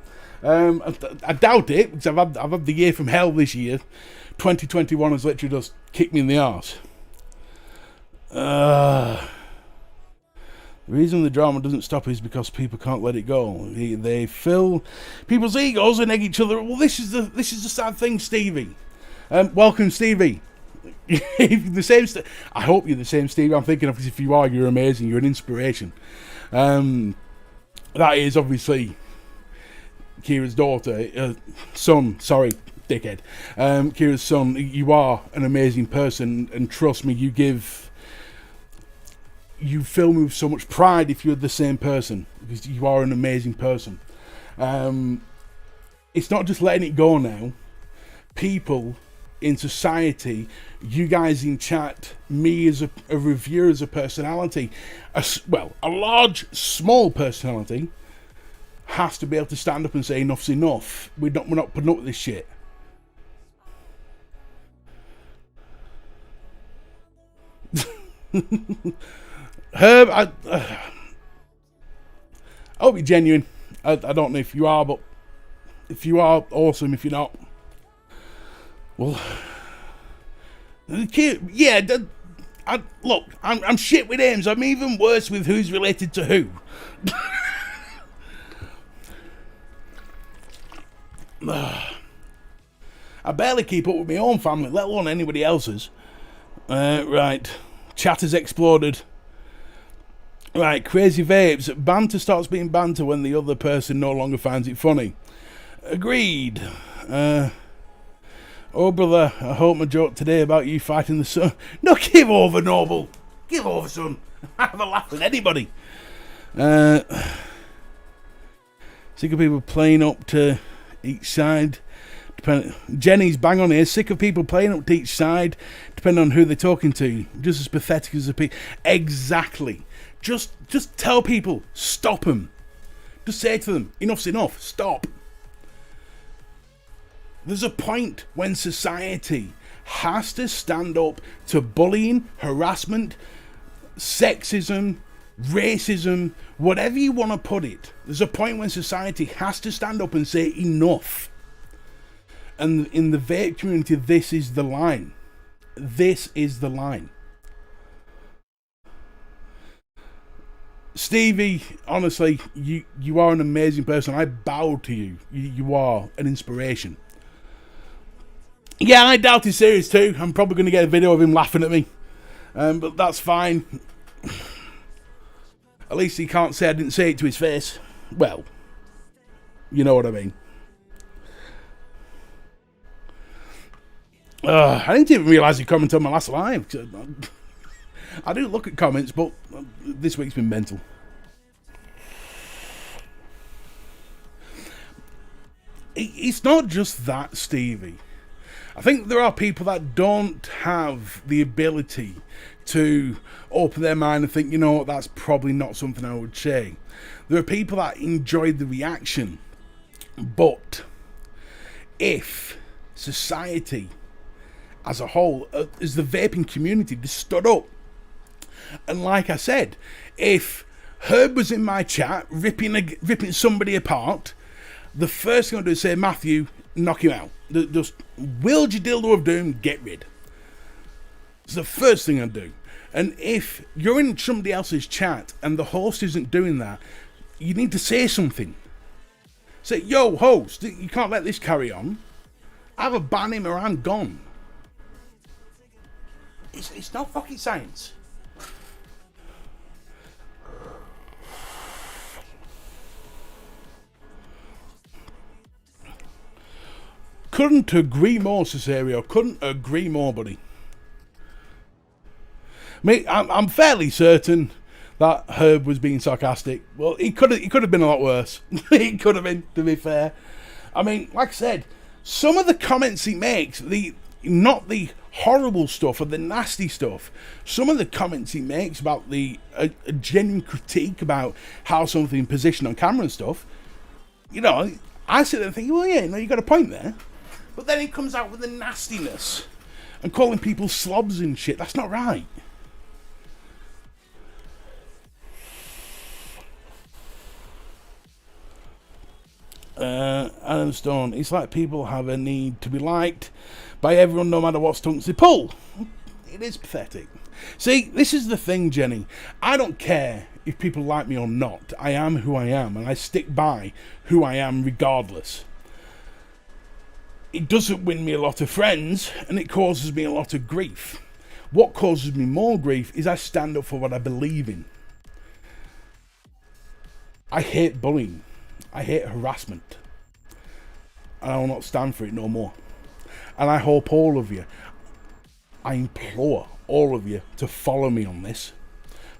I doubt it, because I've had the year from hell this year. 2021 has literally just kicked me in the arse. The reason the drama doesn't stop is because people can't let it go. They fill people's egos and egg each other. Well, this is the sad thing, Stevie. Welcome, Stevie. If you're the same, I hope you're the same Steve I'm thinking of, because if you are, you're amazing. You're an inspiration. That is obviously Kira's daughter, son. Sorry, dickhead. Kira's son. You are an amazing person, and trust me, you fill me with so much pride if you're the same person, because you are an amazing person. It's not just letting it go now. People in society, you guys in chat, me as a reviewer, as a personality, a large, small personality, has to be able to stand up and say enough's enough. We're not putting up with this shit. Herb, I hope you're genuine. I don't know if you are, but if you are, awesome. If you're not, well, yeah. Look, I'm shit with names. I'm even worse with who's related to who. I barely keep up with my own family, let alone anybody else's. Right, chat has exploded. Right, crazy vapes. Banter starts being banter when the other person no longer finds it funny. Agreed. Oh, brother, I hope my joke today about you fighting the sun. No, give over, Noble. Give over, son. I have a laugh with anybody. Sick of people playing up to each side. Jenny's bang on here. Sick of people playing up to each side, depending on who they're talking to. Just as pathetic as the people. Exactly. Just tell people, stop them. Just say to them, enough's enough, stop. There's a point when society has to stand up to bullying, harassment, sexism, racism, whatever you want to put it. There's a point when society has to stand up and say enough. And in the vape community, this is the line. This is the line. Stevie, honestly, you are an amazing person. I bow to you. You are an inspiration. Yeah, I doubt he's serious too. I'm probably going to get a video of him laughing at me. But that's fine. At least he can't say I didn't say it to his face. Well, you know what I mean. I didn't even realise he commented on my last live. I do look at comments, but this week's been mental. It's not just that, Stevie. I think there are people that don't have the ability to open their mind and think, you know what, that's probably not something I would say. There are people that enjoy the reaction. But if society as a whole, as the vaping community, just stood up, and like I said, if Herb was in my chat ripping somebody apart, the first thing I'd do is say, Matthew, knock him out. Just wield your dildo of doom, get rid. It's the first thing I'd do. And if you're in somebody else's chat and the host isn't doing that, you need to say something. Say, yo, host, you can't let this carry on. Either ban him or I'm gone. It's not fucking science. Couldn't agree more, Cesario. Couldn't agree more, buddy. Mate, I'm fairly certain that Herb was being sarcastic. Well, he could have been a lot worse. He could have been, to be fair. I mean, like I said, some of the comments he makes, not the horrible stuff or the nasty stuff, some of the comments he makes about a genuine critique about how something positioned on camera and stuff, you know, I sit there and think, well, yeah, no, you got a point there. But then he comes out with the nastiness and calling people slobs and shit. That's not right. Adam Stone, it's like people have a need to be liked by everyone no matter what stunts they pull. It is pathetic. See, this is the thing, Jenny. I don't care if people like me or not. I am who I am, and I stick by who I am regardless. It doesn't win me a lot of friends, and it causes me a lot of grief. What causes me more grief is I stand up for what I believe in. I hate bullying. I hate harassment. And I will not stand for it no more. And I hope all of you, I implore all of you to follow me on this.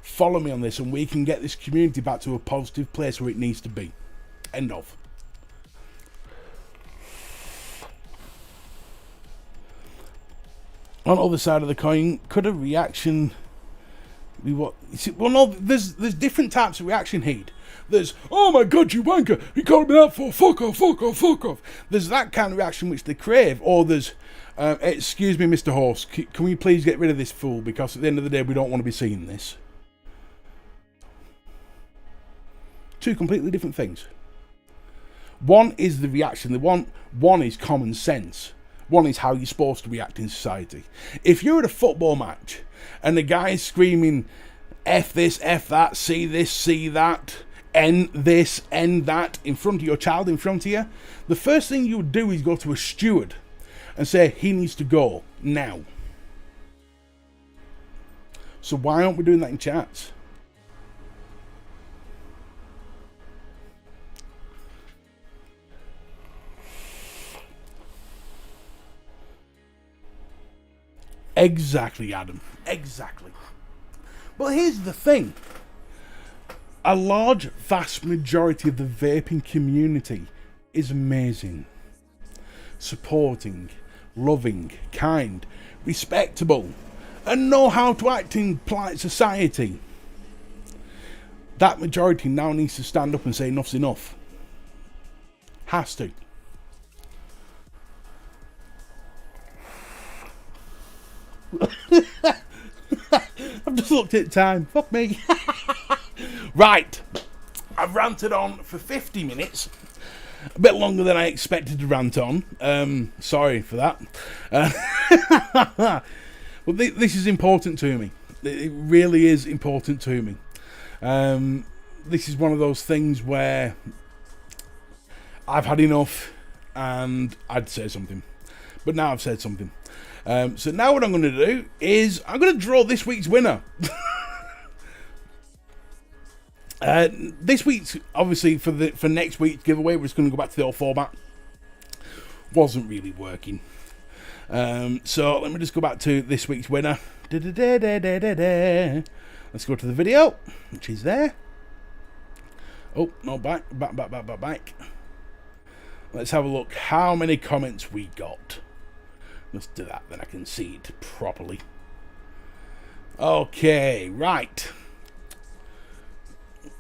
Follow me on this, and we can get this community back to a positive place where it needs to be. End of. On the other side of the coin, could a reaction be what? Well, no, there's different types of reaction, Heed. There's, oh my god, you wanker, he called me out for fuck off, fuck off, fuck off. There's that kind of reaction which they crave. Or there's, excuse me, Mr. Horse, can we please get rid of this fool, because at the end of the day we don't want to be seeing this. Two completely different things. One is the reaction, one is common sense. One is how you're supposed to react in society. If you're at a football match and the guy's screaming, F this, F that, see this, see that, end this, end that, in front of your child, in front of you, the first thing you would do is go to a steward and say, he needs to go now. So why aren't we doing that in chats? Exactly, Adam. Exactly. But here's the thing. A large, vast majority of the vaping community is amazing. Supporting, loving, kind, respectable, and know how to act in polite society. That majority now needs to stand up and say enough's enough. Has to. I've just looked at time. Fuck me. Right. I've ranted on for 50 minutes. A bit longer than I expected to rant on. Sorry for that. But this is important to me. It really is important to me. This is one of those things where I've had enough and I'd say something. But now I've said something. So now what I'm going to do is I'm going to draw this week's winner. This week's, obviously, for next week's giveaway, we're just going to go back to the old format. Wasn't really working. So let me just go back to this week's winner. Let's go to the video, which is there. Oh, no, back. Let's have a look how many comments we got. Let's do that, then I can see it properly. Okay, right.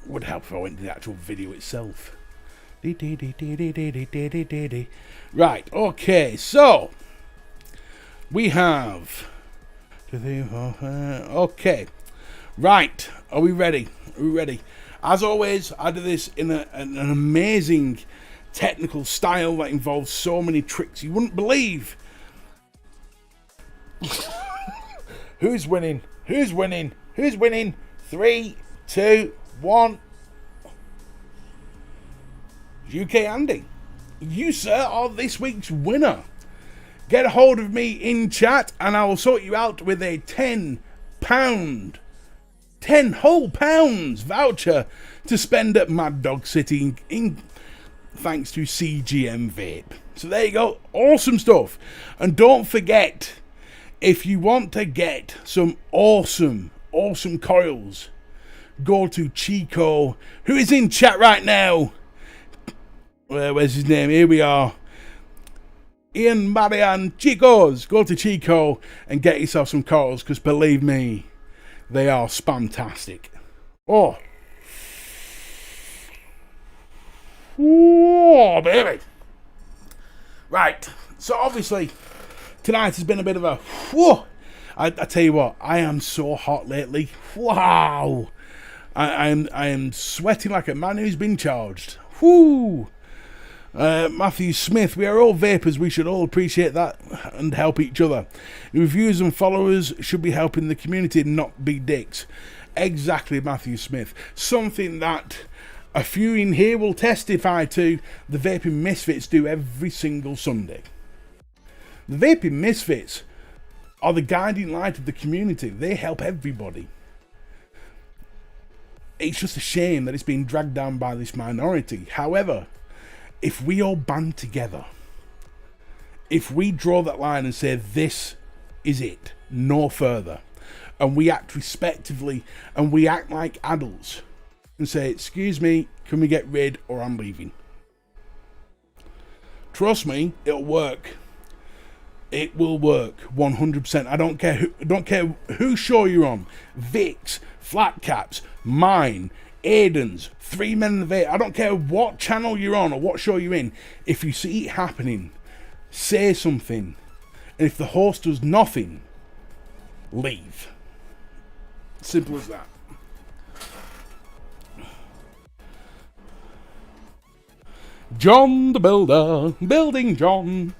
Would help if I went to the actual video itself. Right, okay, so we have. Okay, right. Are we ready? Are we ready? As always, I do this in an amazing technical style that involves so many tricks you wouldn't believe. Who's winning? Who's winning? Who's winning? 3, 2, 1. UK Andy, you, sir, are this week's winner. Get a hold of me in chat and I will sort you out with a £10 10 whole pounds voucher to spend at Mad Dog City in thanks to CGM Vape. So there you go. Awesome stuff. And don't forget, if you want to get some awesome coils, go to Chico, who is in chat right now. Where's his name? Here we are. Ian, Marianne, Chicos. Go to Chico and get yourself some coils, because believe me, they are spamtastic. Oh, baby. Right, so obviously tonight has been a bit of a whoa. I tell you what, I am so hot lately. Wow, I am sweating like a man who's been charged. Whoo. Matthew Smith, we are all vapors, we should all appreciate that and help each other. Reviews and followers should be helping the community, not be dicks. Exactly, Matthew Smith. Something that a few in here will testify to, the Vaping Misfits do every single Sunday. The vaping misfits are the guiding light of the community. They help everybody. It's just a shame that it's being dragged down by this minority. However, if we all band together, if we draw that line and say this is it, no further, and we act respectively and we act like adults and say, excuse me, can we get rid or I'm leaving? Trust me, it'll work. It will work 100%. I don't care who show you're on. Vicks, Flat Caps, mine, Aiden's, Three Men in the Vape. I don't care what channel you're on or what show you're in. If you see it happening, say something. And if the host does nothing, leave. Simple as that. John the Builder, building John.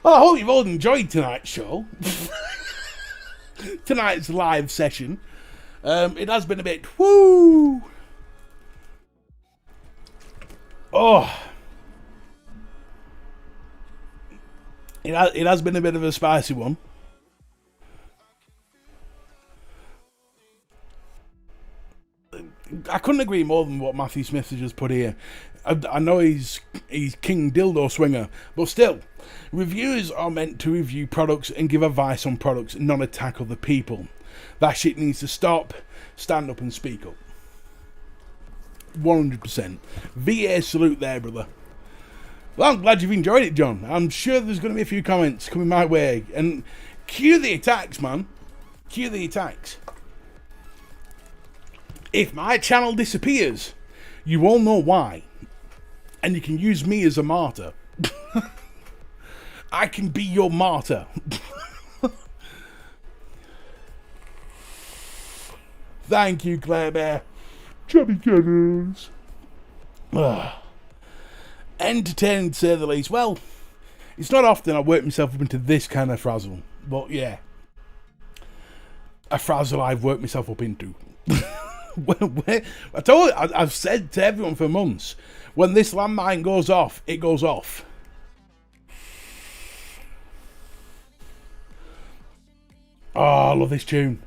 Well, I hope you've all enjoyed tonight's show. Tonight's live session. It has been a bit woo. Oh. It has been a bit of a spicy one. I couldn't agree more than what Matthew Smith has just put here. I know he's King Dildo Swinger, but still, reviews are meant to review products and give advice on products, not attack other people. That shit needs to stop. Stand up and speak up. 100%. VA salute there, brother. Well, I'm glad you've enjoyed it, John. I'm sure there's going to be a few comments coming my way. And cue the attacks, man. Cue the attacks. If my channel disappears, you all know why. And you can use me as a martyr. I can be your martyr. Thank you, Claire Bear. Johnny Gunners. Entertaining to say the least. Well, it's not often I work myself up into this kind of frazzle. But yeah. A frazzle I've worked myself up into. I've said to everyone for months, when this landmine goes off, it goes off. Oh, I love this tune.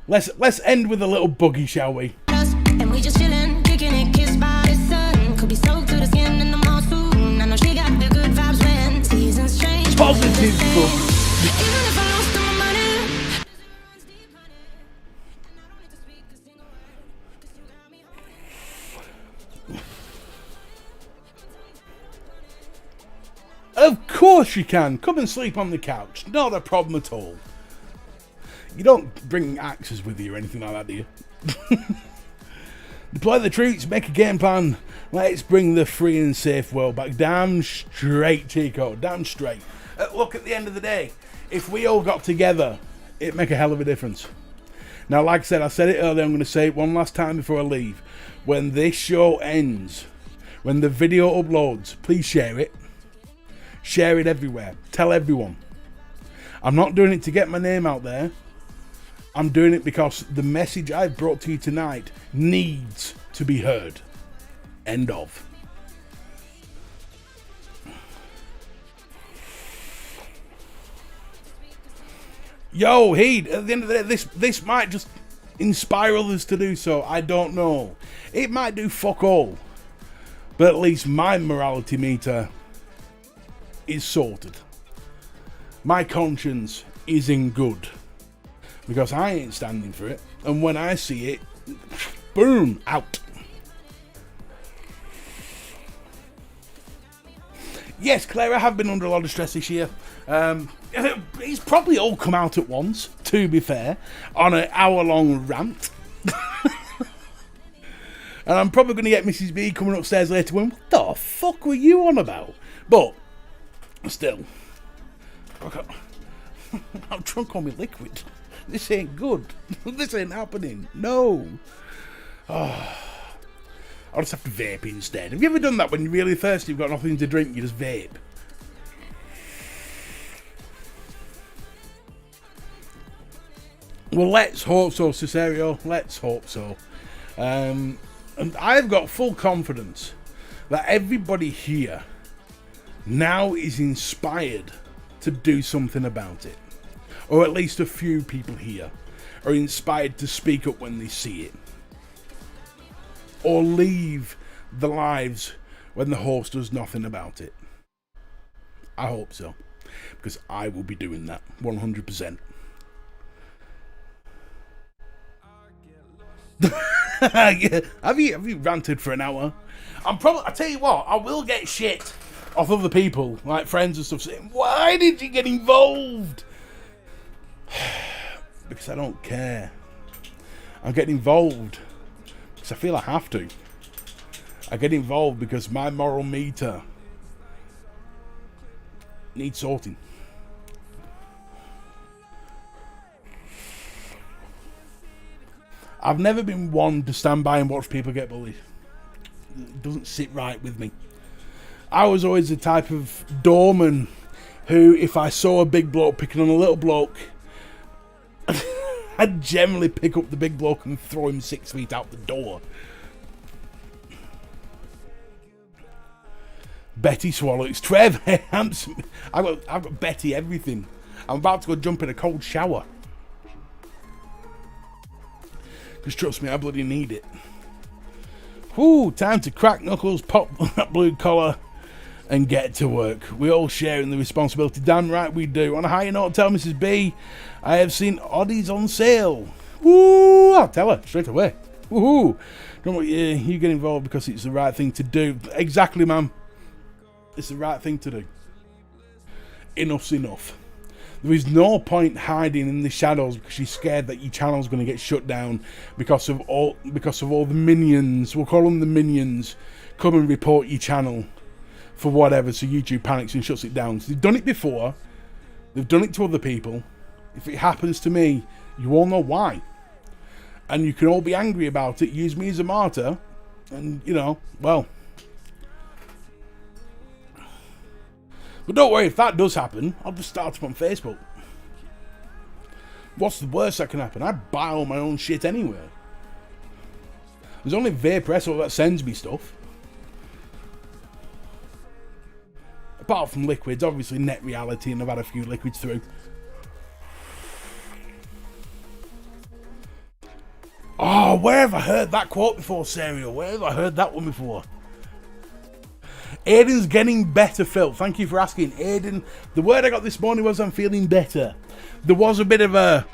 Let's end with a little boogie, shall we? And we just chillin', kicking it, kissed by the sun. Could be soaked to the skin in the monsoon. I know she got the good vibes when seasons change. Positive book. Even if I lost all my money. Of course you can. Come and sleep on the couch. Not a problem at all. You don't bring axes with you or anything like that, do you? Deploy the troops, make a game plan. Let's bring the free and safe world back. Damn straight, Chico. Damn straight. Look, at the end of the day, if we all got together, it'd make a hell of a difference. Now, like I said it earlier, I'm going to say it one last time before I leave. When this show ends, when the video uploads, please share it. Share it everywhere. Tell everyone. I'm not doing it to get my name out there. I'm doing it because the message I've brought to you tonight needs to be heard. End of. Yo, Heed, at the end of the day, this might just inspire others to do so. I don't know. It might do fuck all. But at least my morality meter is sorted. My conscience is in good. Because I ain't standing for it. And when I see it, boom, out. Yes, Claire, I have been under a lot of stress this year. It's probably all come out at once, to be fair, on an hour-long rant. And I'm probably going to get Mrs. B coming upstairs later going, what the fuck were you on about? But, still, I'm drunk on my liquid. This ain't good. This ain't happening. No. Oh, I'll just have to vape instead. Have you ever done that when you're really thirsty, you've got nothing to drink, you just vape? Well, let's hope so, Cesario. Let's hope so. And I've got full confidence that everybody here now is inspired to do something about it. Or at least a few people here are inspired to speak up when they see it. Or leave the lives when the host does nothing about it. I hope so. Because I will be doing that 100%. Yeah. Have you ranted for an hour? I tell you what, I will get shit off other people, like friends and stuff, saying, why did you get involved? Because I don't care. I get involved because I feel I have to. I get involved because my moral meter needs sorting. I've never been one to stand by and watch people get bullied. It doesn't sit right with me. I was always the type of doorman who, if I saw a big bloke picking on a little bloke, I'd generally pick up the big bloke and throw him 6 feet out the door. Betty swallows. Trev, I've got Betty everything. I'm about to go jump in a cold shower. Because trust me, I bloody need it. Whoo, time to crack knuckles, pop that blue collar, and get to work. We all share in the responsibility. Damn right we do. On a higher note, tell Mrs. B, I have seen Oddies on sale. Woo, I'll tell her straight away. Woohoo. Don't want you get involved because it's the right thing to do. Exactly, ma'am. It's the right thing to do. Enough's enough. There is no point hiding in the shadows because you're scared that your channel's going to get shut down because of all the minions. We'll call them the minions. Come and report your channel for whatever, so YouTube panics and shuts it down. So they've done it before. They've done it to other people. If it happens to me, you all know why. And you can all be angry about it. Use me as a martyr. And, you know, well. But don't worry, if that does happen, I'll just start up on Facebook. What's the worst that can happen? I buy all my own shit anyway. There's only VapeApe that sends me stuff. Apart from liquids, obviously Net Reality, and I've had a few liquids through. Oh, where have I heard that quote before, Serial? Where have I heard that one before? Aiden's getting better, Phil. Thank you for asking. Aiden, the word I got this morning was I'm feeling better. There was a bit of a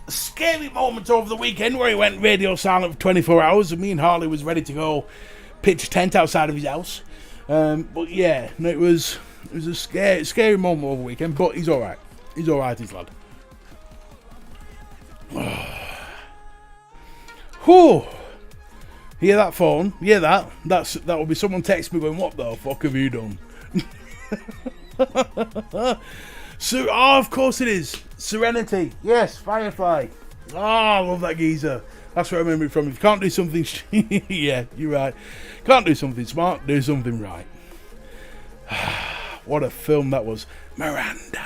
scary moment over the weekend where he went radio silent for 24 hours and me and Harley was ready to go pitch a tent outside of his house. But yeah, no, it was a scary moment over the weekend, but he's alright. He's alright, his lad. Whew. Hear that phone? Hear that? That will be someone text me going, what the fuck have you done? So, oh, of course it is. Serenity. Yes, Firefly. Oh, I love that geezer. That's where I remember it from. If you can't do something... yeah, you're right. Can't do something smart, do something right. What a film that was. Miranda.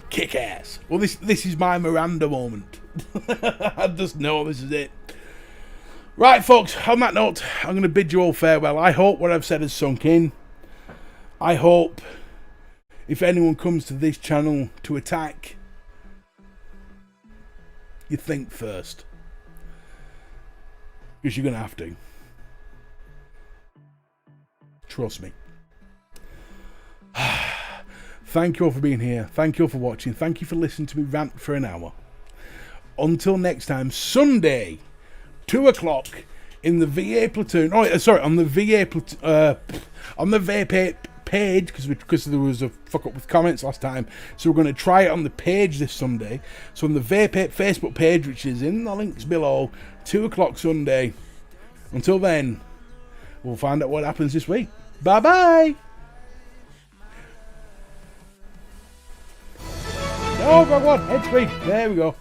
Kick ass. Well, this is my Miranda moment. I just know this is it. Right, folks, on that note, I'm going to bid you all farewell. I hope what I've said has sunk in. I hope if anyone comes to this channel to attack, you think first. Because you're going to have to. Trust me. Thank you all for being here. Thank you all for watching. Thank you for listening to me rant for an hour. Until next time, Sunday, 2 o'clock in the VA platoon. Oh, sorry, on the VA on the VapeApe page because there was a fuck up with comments last time. So we're going to try it on the page this Sunday. So on the VapeApe Facebook page, which is in the links below, 2 o'clock Sunday. Until then, we'll find out what happens this week. Bye bye. Oh, God, head speed. There we go.